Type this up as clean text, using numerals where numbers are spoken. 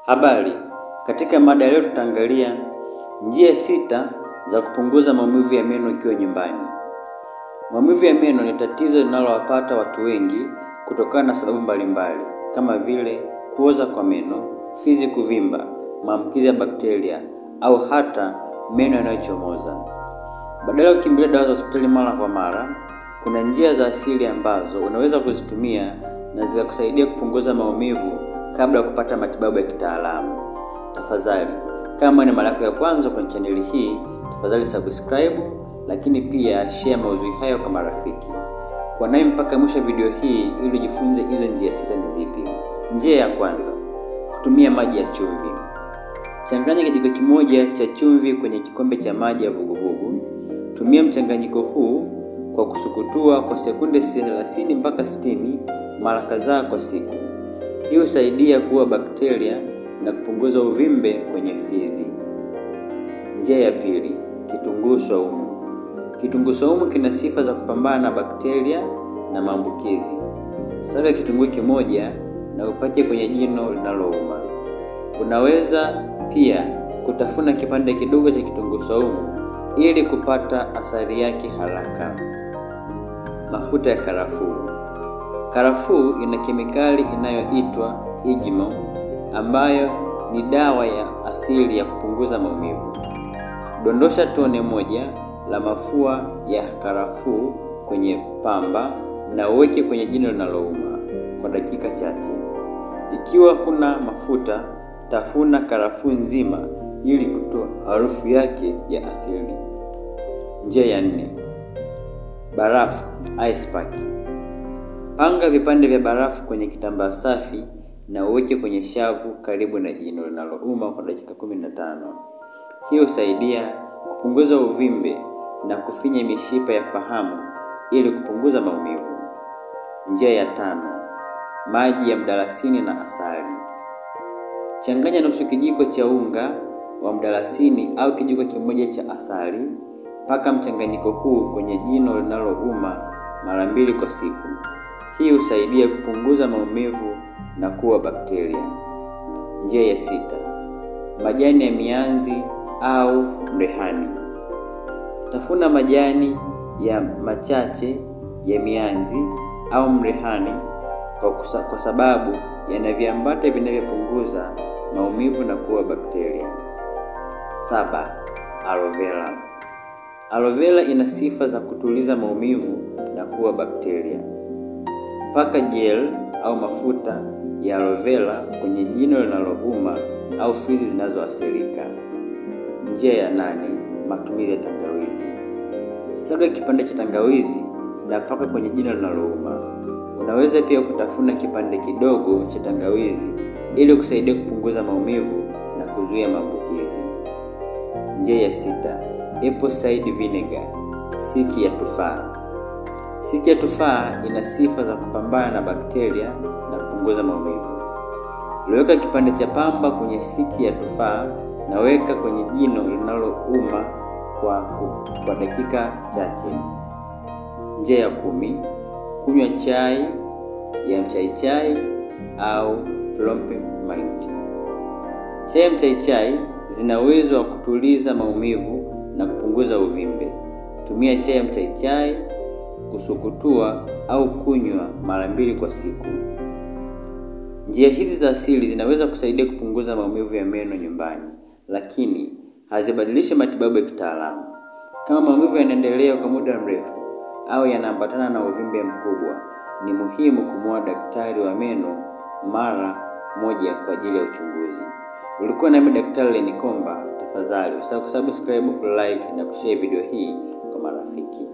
Habari, katika mada leo tutaangalia njia 6 za kupunguza maumivu ya meno ukiwa nyumbani. Maumivu ya meno ni tatizo linalowapata watu wengi kutokana na sababu mbalimbali kama vile kuoza kwa meno, fizi kuvimba, maambukizi ya bakteria au hata meno yanayochomoza. Badala ya kukimbilia dawa za hospitali mara kwa mara, kuna njia za asili ambazo unaweza kuzitumia na zikakusaidia kupunguza maumivu kabla ya kupata matibabu ya kitaalamu. Tafadhali, kama ni mara yako ya kwanza kwenye chaneli hii, tafadhali subscribe, lakini pia share maudhui hayo kwa marafiki. Kwa nami mpaka mwisho video hii ili ujifunze hizo njia 6 ni zipi. Njia ya kwanza, kutumia maji ya chumvi. Changanya kijiko kimoja cha chumvi kwenye kikombe cha maji ya vuguvugu. Tumia mchanganyiko huu kwa kusukutua kwa sekunde 30 mpaka 60 mara kadhaa kwa siku. Hii husaidia kuua bakteria na kupunguza uvimbe kwenye fizi. Njia ya pili, kitunguu saumu. Kitunguu saumu kina sifa za kupambana na bakteria na maambukizi. Saga kitunguu kimoja na upake kwenye jino linalouma. Unaweza pia kutafuna kipande kidogo cha kitunguu saumu ili kupata athari yake haraka. Mafuta ya karafuu. Karafuu ina kemikali inayoitwa igmo ambayo ni dawa ya asili ya kupunguza maumivu. Dondosha tone moja la mafua ya karafuu kwenye pamba na uweke kwenye jino linalouma kwa dakika chache. Ikiwa huna mafuta, tafuna karafuu nzima ili kutoa harufu yake ya asili. Njia ya 4, barafu, ice pack. Panga vipande vya barafu kwenye kitambaa safi na uweke kwenye shavu karibu na jino linalouma kwa dakika 15. Hii husaidia kupunguza uvimbe na kufinya mishipa ya fahamu ili kupunguza maumivu. Njia ya 5, maji ya mdalasini na asali. Changanya nusu kijiko cha unga wa mdalasini au kijiko kimoja cha asali. Paka mchanganyiko huu kwenye jino linalouma mara 2 kwa siku. Hii husaidia kupunguza maumivu na kuua bakteria. Njia ya 6, majani ya mianzi au mrehani. Tafuna majani ya machache ya mianzi au mrehani kwa sababu yana viambata vinavyopunguza maumivu na kuua bakteria. 7, aloe vera. Aloe vera ina sifa za kutuliza maumivu na kuua bakteria. Paka gel au mafuta ya aloe vera kwenye jino linalouma au fizi zinazoathirika. Njia ya 8, matumizi ya tangawizi. Saga kipande cha tangawizi na paka kwenye jino linalouma. Unaweza pia kutafuna kipande kidogo cha tangawizi ili kusaidia kupunguza maumivu na kuzuia maambukizi. Njia ya 6, apple cider vinegar, siki ya tufaa. Siki ya tufaa ina sifa za kupambana na bakteria na kupunguza maumivu. Weka kipande cha pamba kwenye siki ya tufaa na weka kwenye jino linalouma kwa dakika chache. Njia ya 10, kunywa chai ya mchaichai au peppermint. Chai ya mchaichai zina uwezo wa kutuliza maumivu na kupunguza uvimbe. Tumia chai ya mchaichai kusukutua au kunywa mara 2 kwa siku. Njia hizi za asili zinaweza kusaidia kupunguza maumivu ya meno nyumbani, lakini hazibadilishi matibabu ya kitaalamu. Kama maumivu yanaendelea kwa muda mrefu au yanaambatana na uvimbe mkubwa, ni muhimu kumuona daktari wa meno mara moja kwa ajili ya uchunguzi. Ulikuwa nami Daktari Lenikomba. Tafadhali usisahau kusubscribe, like na kushare video hii kwa marafiki.